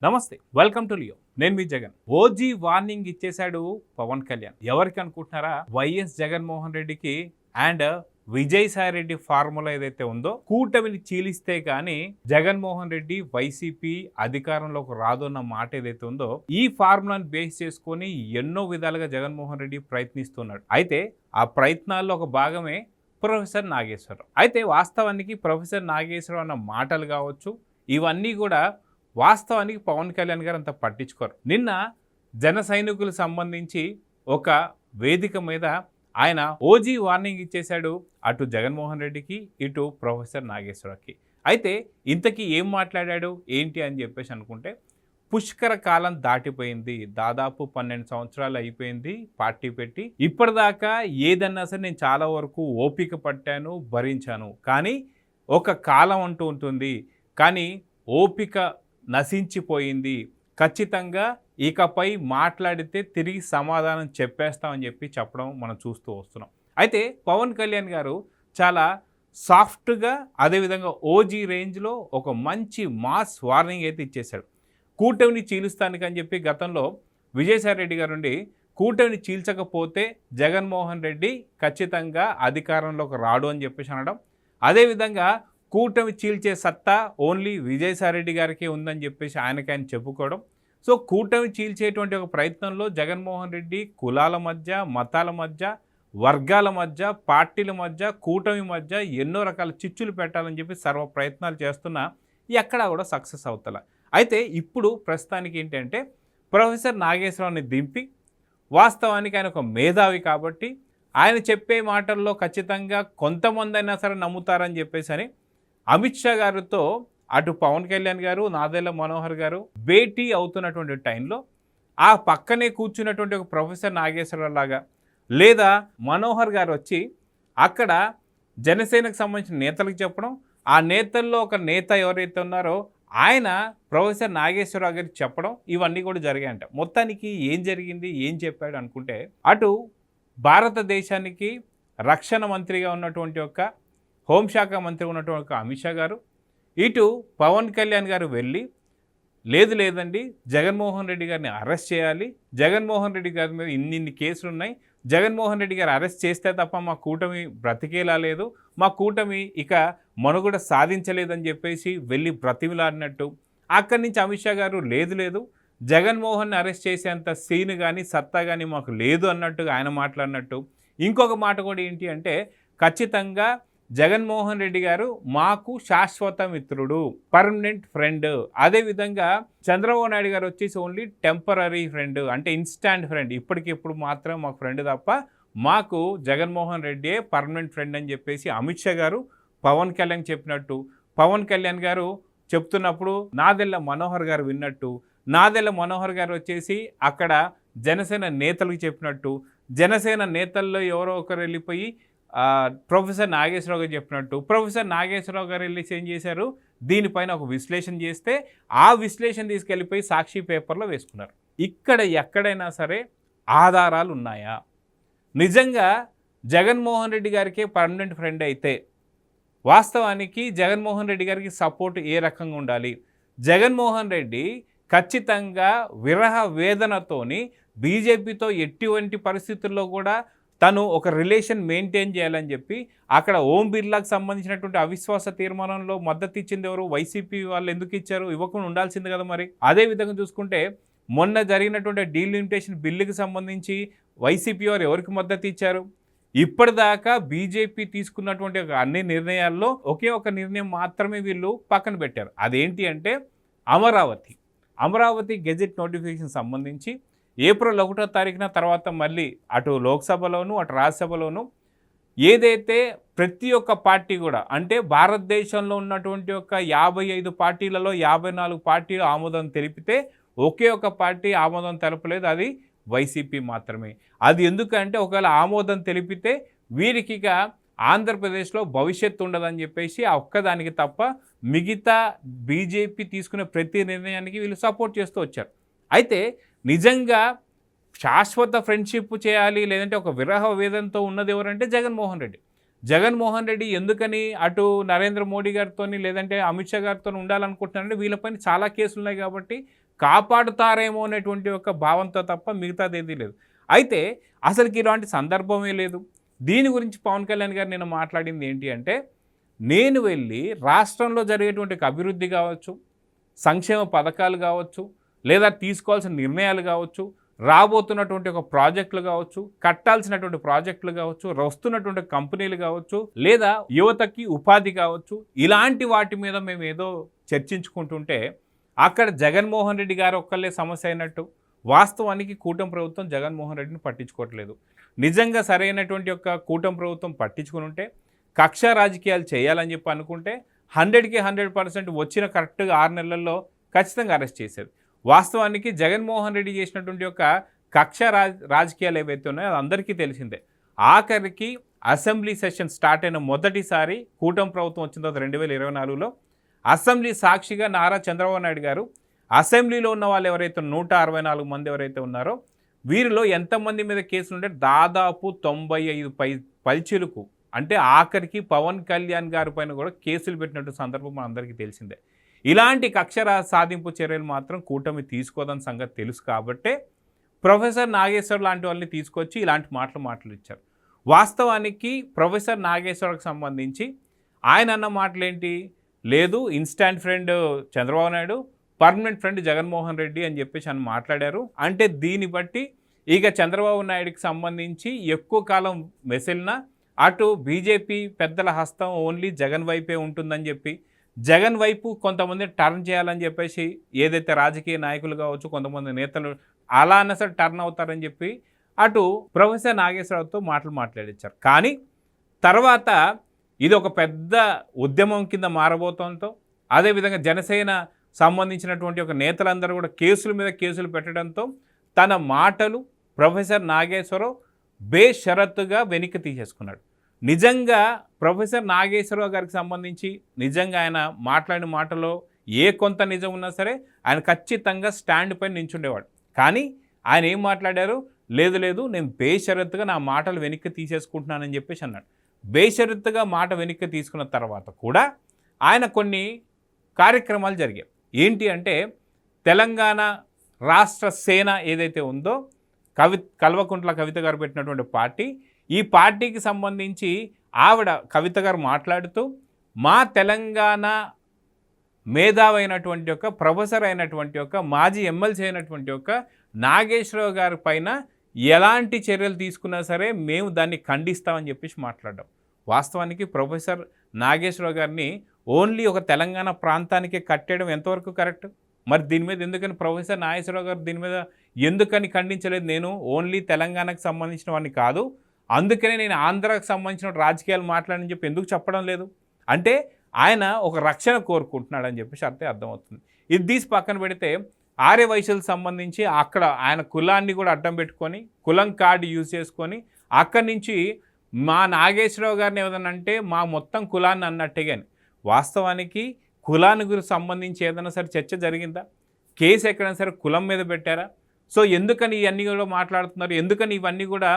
నమస్తే, welcome to Leo. నేను మీ Jagan. OG warning ఇచ్చేశాడు పవన్ కళ్యాణ్. ఎవరికి అనుకుంటున్నారా? వైఎస్ జగన్మోహన్ రెడ్డికి అండ్ విజయసాయి రెడ్డి ఫార్ములా ఏదైతే ఉందో, కూటమిని చీలిస్తే కానీ జగన్మోహన్ రెడ్డి వైసీపీ అధికారంలోకి రాదు అన్న మాట ఏదైతే ఉందో, ఈ ఫార్ములాను బేస్ చేసుకొని ఎన్నో విధాలుగా జగన్మోహన్ రెడ్డి ప్రయత్నిస్తున్నాడు. అయితే ఆ ప్రయత్నాల్లో ఒక భాగమే ప్రొఫెసర్ నాగేశ్వరరావు. అయితే వాస్తవానికి ప్రొఫెసర్ నాగేశ్వరరావు అన్న మాటలు కావచ్చు, ఇవన్నీ కూడా వాస్తవానికి పవన్ కళ్యాణ్ గారు అంత పట్టించుకోరు. నిన్న జన సైనికులకు సంబంధించి ఒక వేదిక మీద ఆయన ఓజీ వార్నింగ్ ఇచ్చేశాడు అటు జగన్మోహన్ రెడ్డికి, ఇటు ప్రొఫెసర్ నాగేశ్వరరావుకి. అయితే ఇంతకీ ఏం మాట్లాడాడు ఏంటి అని చెప్పేసి అనుకుంటే, పుష్కర కాలం దాటిపోయింది, దాదాపు 12 సంవత్సరాలు అయిపోయింది పార్టీ పెట్టి. ఇప్పటిదాకా ఏదన్నా సరే నేను చాలా వరకు ఓపిక పట్టాను, భరించాను. కానీ ఒక కాలం అంటూ ఉంటుంది, కానీ ఓపిక నశించిపోయింది. ఖచ్చితంగా ఇకపై మాట్లాడితే తిరిగి సమాధానం చెప్పేస్తామని చెప్పడం మనం చూస్తూ వస్తున్నాం. అయితే పవన్ కళ్యాణ్ గారు చాలా సాఫ్ట్గా, అదేవిధంగా ఓజీ రేంజ్లో ఒక మంచి మాస్ వార్నింగ్ అయితే ఇచ్చేశాడు. కూటమిని చీలుస్తానికని చెప్పి గతంలో విజయసాయి రెడ్డి గారు నుండి కూటమిని చీల్చకపోతే జగన్మోహన్ రెడ్డి ఖచ్చితంగా అధికారంలోకి రాడు అని చెప్పేసి అనడం, అదేవిధంగా కూటమి చీల్చే సత్తా ఓన్లీ విజయసాయిరెడ్డి గారికే ఉందని చెప్పేసి ఆయన చెప్పుకోవడం. సో కూటమి చీల్చేటువంటి ఒక ప్రయత్నంలో జగన్మోహన్ రెడ్డి కులాల మధ్య, మతాల మధ్య, వర్గాల మధ్య, పార్టీల మధ్య, కూటమి మధ్య ఎన్నో రకాల చిచ్చులు పెట్టాలని చెప్పి సర్వ ప్రయత్నాలు చేస్తున్నా ఎక్కడా కూడా సక్సెస్ అవుతల. అయితే ఇప్పుడు ప్రస్తుతానికి ఏంటంటే ప్రొఫెసర్ నాగేశ్వరరావుని దింపి, వాస్తవానికి ఆయన ఒక మేధావి కాబట్టి ఆయన చెప్పే మాటల్లో ఖచ్చితంగా కొంతమంది అయినా సరే నమ్ముతారని చెప్పేసి అని అమిత్ షా గారితో అటు పవన్ కళ్యాణ్ గారు, నాదెళ్ల మనోహర్ గారు భేటీ అవుతున్నటువంటి టైంలో ఆ పక్కనే కూర్చున్నటువంటి ఒక ప్రొఫెసర్ నాగేశ్వరరావు లాగా, లేదా మనోహర్ గారు వచ్చి అక్కడ జనసేనకు సంబంధించిన నేతలకు చెప్పడం, ఆ నేతల్లో ఒక నేత ఎవరైతే ఉన్నారో ఆయన ప్రొఫెసర్ నాగేశ్వరరావు గారికి చెప్పడం, ఇవన్నీ కూడా జరిగాయంట. మొత్తానికి ఏం జరిగింది, ఏం చెప్పాడు అనుకుంటే, అటు భారతదేశానికి రక్షణ మంత్రిగా ఉన్నటువంటి ఒక హోంశాఖ మంత్రి ఉన్నటువంటి ఒక అమిత్ షా గారు, ఇటు పవన్ కళ్యాణ్ గారు వెళ్ళి, లేదండి జగన్మోహన్ రెడ్డి గారిని అరెస్ట్ చేయాలి, జగన్మోహన్ రెడ్డి గారి మీద ఇన్ని కేసులు ఉన్నాయి, జగన్మోహన్ రెడ్డి గారు అరెస్ట్ చేస్తే తప్ప మా కూటమి బ్రతికేలా లేదు, మా కూటమి ఇక మనుగడ సాధించలేదని చెప్పేసి వెళ్ళి బ్రతిమిలాడినట్టు, అక్కడి నుంచి అమిత్ షా గారు లేదు జగన్మోహన్ని అరెస్ట్ చేసేంత సీన్ కానీ సత్తా కానీ మాకు లేదు అన్నట్టుగా ఆయన మాట్లాడినట్టు. ఇంకొక మాట కూడా ఏంటి అంటే, ఖచ్చితంగా జగన్మోహన్ రెడ్డి గారు మాకు శాశ్వత మిత్రుడు, పర్మనెంట్ ఫ్రెండ్. అదేవిధంగా చంద్రబాబు నాయుడు గారు వచ్చేసి ఓన్లీ టెంపరీ ఫ్రెండ్, అంటే ఇన్స్టాంట్ ఫ్రెండ్, ఇప్పటికిప్పుడు మాత్రమే మాకు ఫ్రెండ్ తప్ప మాకు జగన్మోహన్ రెడ్డియే పర్మనెంట్ ఫ్రెండ్ అని చెప్పేసి అమిత్ షా గారు పవన్ కళ్యాణ్ చెప్పినట్టు, పవన్ కళ్యాణ్ గారు చెప్తున్నప్పుడు నాదెళ్ల మనోహర్ గారు విన్నట్టు, నాదెళ్ల మనోహర్ గారు వచ్చేసి అక్కడ జనసేన నేతలకు చెప్పినట్టు, జనసేన నేతల్లో ఎవరో ఒకరు వెళ్ళిపోయి ప్రొఫెసర్ నాగేశ్వరరావు గారు చెప్పినట్టు, ప్రొఫెసర్ నాగేశ్వరరావు గారు వెళ్ళి ఏం చేశారు, దీనిపైన ఒక విశ్లేషణ చేస్తే ఆ విశ్లేషణ తీసుకెళ్ళిపోయి సాక్షి పేపర్లో వేసుకున్నారు. ఇక్కడ ఎక్కడైనా సరే ఆధారాలు ఉన్నాయా? నిజంగా జగన్మోహన్ రెడ్డి గారికే పర్మనెంట్ ఫ్రెండ్ అయితే వాస్తవానికి జగన్మోహన్ రెడ్డి గారికి సపోర్ట్ ఏ రకంగా ఉండాలి? జగన్మోహన్ రెడ్డి ఖచ్చితంగా విరహ వేదనతోని బీజేపీతో ఎటువంటి పరిస్థితుల్లో కూడా తను ఒక రిలేషన్ మెయింటైన్ చేయాలని చెప్పి అక్కడ ఓం బిర్లాకు సంబంధించినటువంటి అవిశ్వాస తీర్మానంలో మద్దతు ఇచ్చింది ఎవరు? వైసీపీ వాళ్ళు ఎందుకు ఇచ్చారు? ఇవ్వకుండా ఉండాల్సింది కదా మరి. అదేవిధంగా చూసుకుంటే మొన్న జరిగినటువంటి డీలిమిటేషన్ బిల్లుకి సంబంధించి వైసీపీ వారు ఎవరికి మద్దతు ఇచ్చారు? ఇప్పటిదాకా బీజేపీ తీసుకున్నటువంటి అన్ని నిర్ణయాల్లో ఒకే ఒక నిర్ణయం మాత్రమే వీళ్ళు పక్కన పెట్టారు. అదేంటి అంటే అమరావతి గెజెట్ నోటిఫికేషన్ సంబంధించి ఏప్రిల్ 1వ తారీఖున తర్వాత మళ్ళీ అటు లోక్సభలోను అటు రాజ్యసభలోను ఏదైతే ప్రతి ఒక్క పార్టీ కూడా, అంటే భారతదేశంలో ఉన్నటువంటి ఒక 55 పార్టీలలో 54 పార్టీలు ఆమోదం తెలిపితే ఒకే ఒక పార్టీ ఆమోదం తెలపలేదు, అది వైసీపీ మాత్రమే. అది ఎందుకంటే ఒకవేళ ఆమోదం తెలిపితే వీరికి ఇక ఆంధ్రప్రదేశ్లో భవిష్యత్తు ఉండదని చెప్పేసి ఆ ఒక్కదానికి తప్ప మిగతా బీజేపీ తీసుకునే ప్రతి నిర్ణయానికి వీళ్ళు సపోర్ట్ చేస్తూ వచ్చారు. అయితే నిజంగా శాశ్వత ఫ్రెండ్షిప్ చేయాలి, లేదంటే ఒక విరహ వేదంతో ఉన్నది ఎవరంటే జగన్మోహన్ రెడ్డి ఎందుకని అటు నరేంద్ర మోడీ గారితో లేదంటే అమిత్ షా గారితో ఉండాలనుకుంటున్నారంటే వీళ్ళపైన చాలా కేసులు ఉన్నాయి కాబట్టి కాపాడుతారేమో అనేటువంటి ఒక భావంతో తప్ప మిగతాది ఏదీ లేదు. అయితే అసలుకి ఇలాంటి సందర్భమే లేదు. దీని గురించి పవన్ కళ్యాణ్ గారు నేను మాట్లాడింది ఏంటి అంటే, నేను వెళ్ళి రాష్ట్రంలో జరిగేటువంటి అభివృద్ధి కావచ్చు, సంక్షేమ పథకాలు కావచ్చు, లేదా తీసుకోవాల్సిన నిర్ణయాలు కావచ్చు, రాబోతున్నటువంటి ఒక ప్రాజెక్టులు కావచ్చు, కట్టాల్సినటువంటి ప్రాజెక్టులు కావచ్చు, వస్తున్నటువంటి కంపెనీలు కావచ్చు, లేదా యువతకి ఉపాధి కావచ్చు, ఇలాంటి వాటి మీద మేము ఏదో చర్చించుకుంటుంటే అక్కడ జగన్మోహన్ రెడ్డి గారు ఒక్కళ్ళే సమస్య అయినట్టు, వాస్తవానికి కూటమి ప్రభుత్వం జగన్మోహన్ రెడ్డిని పట్టించుకోవట్లేదు. నిజంగా సరైనటువంటి ఒక కూటమి ప్రభుత్వం పట్టించుకుని ఉంటే, కక్ష రాజకీయాలు చేయాలని చెప్పి అనుకుంటే 100కి 100% వచ్చిన కరెక్ట్గా 6 నెలల్లో ఖచ్చితంగా అరెస్ట్ చేసేది. వాస్తవానికి జగన్మోహన్ రెడ్డి చేసినటువంటి ఒక కక్ష రాజకీయాలు ఏవైతే ఉన్నాయో అది అందరికీ తెలిసిందే. ఆఖరికి అసెంబ్లీ సెషన్ స్టార్ట్ అయిన మొదటిసారి కూటమి ప్రభుత్వం వచ్చిన తర్వాత 2024లో అసెంబ్లీ సాక్షిగా నారా చంద్రబాబు నాయుడు గారు అసెంబ్లీలో ఉన్న వాళ్ళు ఎవరైతే 164 మంది ఎవరైతే ఉన్నారో వీరిలో ఎంతమంది మీద కేసులు ఉంటే దాదాపు 95 పైచిలుకు, అంటే ఆఖరికి పవన్ కళ్యాణ్ గారి పైన కూడా కేసులు పెట్టినట్టు సందర్భం మనందరికీ తెలిసిందే. ఇలాంటి కక్ష సాధింపు చర్యలు మాత్రం కూటమి తీసుకోదని సంగతి తెలుసు కాబట్టే ప్రొఫెసర్ నాగేశ్వర్ లాంటి వాళ్ళని తీసుకొచ్చి ఇలాంటి మాటలు ఇచ్చారు. వాస్తవానికి ప్రొఫెసర్ నాగేశ్వర్కి సంబంధించి ఆయన అన్న మాటలేంటి, లేదు instant friend Chandrababu Naidu, permanent friend Jaganmohan Reddy అని చెప్పేసి అని మాట్లాడారు. అంటే దీన్ని బట్టి ఇక చంద్రబాబు నాయుడికి సంబంధించి ఎక్కువ కాలం వెసిలినా అటు బీజేపీ పెద్దల హస్తం ఓన్లీ జగన్ వైపే ఉంటుందని చెప్పి, జగన్ వైపు కొంతమంది టర్న్ చేయాలని చెప్పేసి ఏదైతే రాజకీయ నాయకులు కావచ్చు, కొంతమంది నేతలు అలా అన్న సరే టర్న్ అవుతారని చెప్పి అటు ప్రొఫెసర్ నాగేశ్వరరావుతో మాట్లాడించారు. కానీ తర్వాత ఇది ఒక పెద్ద ఉద్యమం కింద మారబోతంతో, అదేవిధంగా జనసేన సంబంధించినటువంటి ఒక నేతలందరూ కూడా కేసుల మీద కేసులు పెట్టడంతో తన మాటలు ప్రొఫెసర్ నాగేశ్వరరావు బేషరతుగా వెనక్కి తీసేసుకున్నాడు. నిజంగా ప్రొఫెసర్ నాగేశ్వరరావు గారికి సంబంధించి నిజంగా ఆయన మాట్లాడిన మాటలో ఏ కొంత నిజం ఉన్నా సరే ఆయన ఖచ్చితంగా స్టాండ్ పైన నించుండేవాడు. కానీ ఆయన ఏం మాట్లాడారు, లేదు నేను బేషరతుగా నా మాటలు వెనక్కి తీసేసుకుంటున్నానని చెప్పేసి అన్నాడు. బేషరతుగా మాట వెనక్కి తీసుకున్న తర్వాత కూడా ఆయన కొన్ని కార్యక్రమాలు జరిగాయి. ఏంటి అంటే తెలంగాణ రాష్ట్ర సేన ఏదైతే ఉందో కల్వకుంట్ల కవిత గారు పెట్టినటువంటి పార్టీ, ఈ పార్టీకి సంబంధించి ఆవిడ కవిత గారు మాట్లాడుతూ మా తెలంగాణ మేధావైనటువంటి ఒక ప్రొఫెసర్ అయినటువంటి ఒక మాజీ ఎమ్మెల్సీ అయినటువంటి ఒక నాగేశ్వరరావు గారి పైన ఎలాంటి చర్యలు తీసుకున్నా సరే మేము దాన్ని ఖండిస్తామని చెప్పేసి మాట్లాడడం. వాస్తవానికి ప్రొఫెసర్ నాగేశ్వరరావు గారిని ఓన్లీ ఒక తెలంగాణ ప్రాంతానికి కట్టేయడం ఎంతవరకు కరెక్ట్? మరి దీని మీద ఎందుకని ప్రొఫెసర్ నాగేశ్వరరావు గారు దీని మీద ఎందుకని ఖండించలేదు? నేను ఓన్లీ తెలంగాణకు సంబంధించిన వాడిని కాదు, అందుకనే నేను ఆంధ్రాకు సంబంధించిన రాజకీయాలు మాట్లాడని చెప్పి ఎందుకు చెప్పడం లేదు? అంటే ఆయన ఒక రక్షణ కోరుకుంటున్నాడని చెప్పేసి అర్థమవుతుంది. ఇది తీసి పక్కన పెడితే ఆర్య వైశ్యులకు సంబంధించి అక్కడ ఆయన కులాన్ని కూడా అడ్డం పెట్టుకొని కులం కార్డు యూజ్ చేసుకొని అక్కడి నుంచి మా నాగేశ్వరరావు గారిని ఏదైనా అంటే మా మొత్తం కులాన్ని అన్నట్టే. కానీ వాస్తవానికి కులానికి సంబంధించి ఏదైనా సరే చర్చ జరిగిందా? కేసు ఎక్కడైనా సరే కులం మీద పెట్టారా? సో ఎందుకని ఇవన్నీ కూడా మాట్లాడుతున్నారు? ఎందుకని ఇవన్నీ కూడా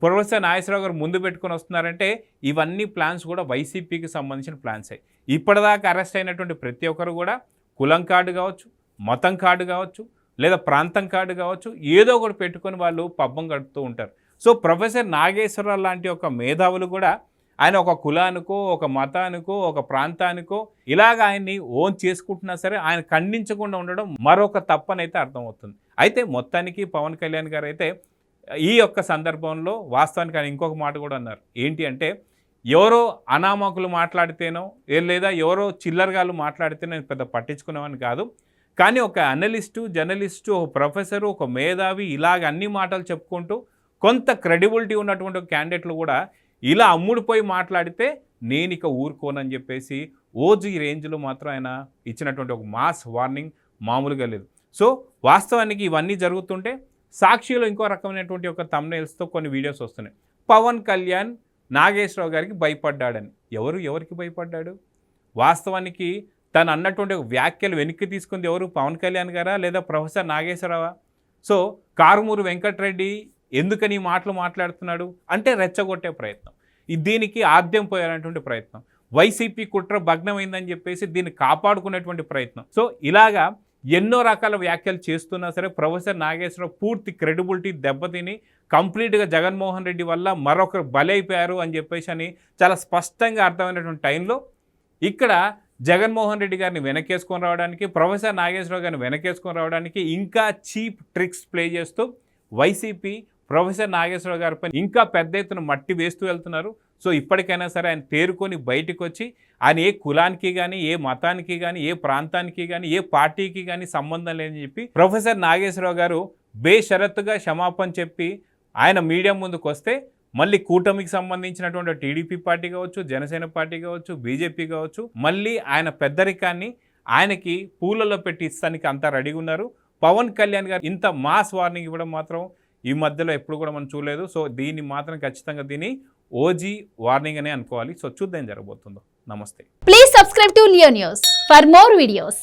ప్రొఫెసర్ నాగేశ్వరరావు గారు ముందు పెట్టుకొని వస్తున్నారంటే ఇవన్నీ ప్లాన్స్ కూడా వైసీపీకి సంబంధించిన ప్లాన్సే. ఇప్పటిదాకా అరెస్ట్ అయినటువంటి ప్రతి ఒక్కరు కూడా కులం కార్డు కావచ్చు, మతం కార్డు కావచ్చు, లేదా ప్రాంతం కార్డు కావచ్చు, ఏదో ఒకటి పెట్టుకొని వాళ్ళు పబ్బం గడుపుతూ ఉంటారు. సో ప్రొఫెసర్ నాగేశ్వరరావు లాంటి ఒక మేధావులు కూడా ఆయన ఒక కులానికో ఒక మతానికో ఒక ప్రాంతానికో ఇలాగ ఆయన్ని ఓన్ చేసుకుంటున్నా సరే ఆయన ఖండించకుండా ఉండడం మరొక తప్పనైతే అర్థమవుతుంది. అయితే మొత్తానికి పవన్ కళ్యాణ్ గారు అయితే ఈ యొక్క సందర్భంలో వాస్తవానికి ఆయన ఇంకొక మాట కూడా అన్నారు. ఏంటి అంటే ఎవరో అనామకులు మాట్లాడితేనో లేదా ఎవరో చిల్లరగాళ్ళు మాట్లాడితేనో నేను పెద్ద పట్టించుకునేవాడిని కాదు, కానీ ఒక అనలిస్టు, జర్నలిస్టు, ఒక ప్రొఫెసరు, ఒక మేధావి ఇలాగ అన్ని మాటలు చెప్పుకుంటూ కొంత క్రెడిబిలిటీ ఉన్నటువంటి క్యాండిడేట్లు కూడా ఇలా అమ్ముడిపోయి మాట్లాడితే నేను ఇక ఊరుకోనని చెప్పేసి ఓజీ రేంజ్లో మాత్రం ఆయన ఇచ్చినటువంటి ఒక మాస్ వార్నింగ్ మామూలుగా లేదు. సో వాస్తవానికి ఇవన్నీ జరుగుతుంటే సాక్షిలో ఇంకో రకమైనటువంటి ఒక థంబ్నెయిల్స్తో కొన్ని వీడియోస్ వస్తున్నాయి. పవన్ కళ్యాణ్ నాగేశ్వరరావు గారికి భయపడ్డాడని. ఎవరికి భయపడ్డాడు? వాస్తవానికి తను అన్నటువంటి వ్యాఖ్యలు వెనక్కి తీసుకుంది ఎవరు? పవన్ కళ్యాణ్ గారా లేదా ప్రొఫెసర్ నాగేశ్వరరావా? సో కారుమూరు వెంకటరెడ్డి ఎందుకని ఈ మాటలు మాట్లాడుతున్నాడు అంటే రెచ్చగొట్టే ప్రయత్నం, దీనికి ఆద్యం పోయాలనేటువంటి ప్రయత్నం, వైసీపీ కుట్ర భగ్నమైందని చెప్పేసి దీన్ని కాపాడుకునేటువంటి ప్రయత్నం. సో ఇలాగా ఎన్నో రకాల వ్యాఖ్యలు చేస్తున్నా సరే ప్రొఫెసర్ నాగేశ్వరరావు పూర్తి క్రెడిబిలిటీ దెబ్బతిని కంప్లీట్గా జగన్మోహన్ రెడ్డి వల్ల మరొకరు బలైపోయారు అని చెప్పేసి అని చాలా స్పష్టంగా అర్థమైనటువంటి టైంలో ఇక్కడ జగన్మోహన్ రెడ్డి గారిని వెనకేసుకొని రావడానికి, ప్రొఫెసర్ నాగేశ్వరరావు గారిని వెనకేసుకొని రావడానికి ఇంకా చీప్ ట్రిక్స్ ప్లే చేస్తూ వైసీపీ ప్రొఫెసర్ నాగేశ్వరరావు గారిపై ఇంకా పెద్ద ఎత్తున మట్టి వేస్తూ వెళ్తున్నారు. సో ఇప్పటికైనా సరే ఆయన తేరుకొని బయటకు వచ్చి ఆయన ఏ కులానికి కానీ, ఏ మతానికి కానీ, ఏ ప్రాంతానికి కానీ, ఏ పార్టీకి కానీ సంబంధం లేదని చెప్పి ప్రొఫెసర్ నాగేశ్వరరావు గారు బేషరతుగా క్షమాపణ చెప్పి ఆయన మీడియా ముందుకు వస్తే మళ్ళీ కూటమికి సంబంధించినటువంటి టీడీపీ పార్టీ కావచ్చు, జనసేన పార్టీ కావచ్చు, బీజేపీ కావచ్చు, మళ్ళీ ఆయన పెద్దరికాన్ని ఆయనకి పూలలో పెట్టి ఇస్తానికి అంతా రెడీగా ఉన్నారు. పవన్ కళ్యాణ్ గారు ఇంత మాస్ వార్నింగ్ ఇవ్వడం మాత్రం ఈ మధ్యలో ఎప్పుడు కూడా మనం చూడలేదు. సో దీన్ని మాత్రం ఖచ్చితంగా దీన్ని ఓజీ వార్నింగ్ అనే అనుకోవాలి. సో చూద్దాం జరగబోతుందో. నమస్తే. Please subscribe to Leo news for more videos.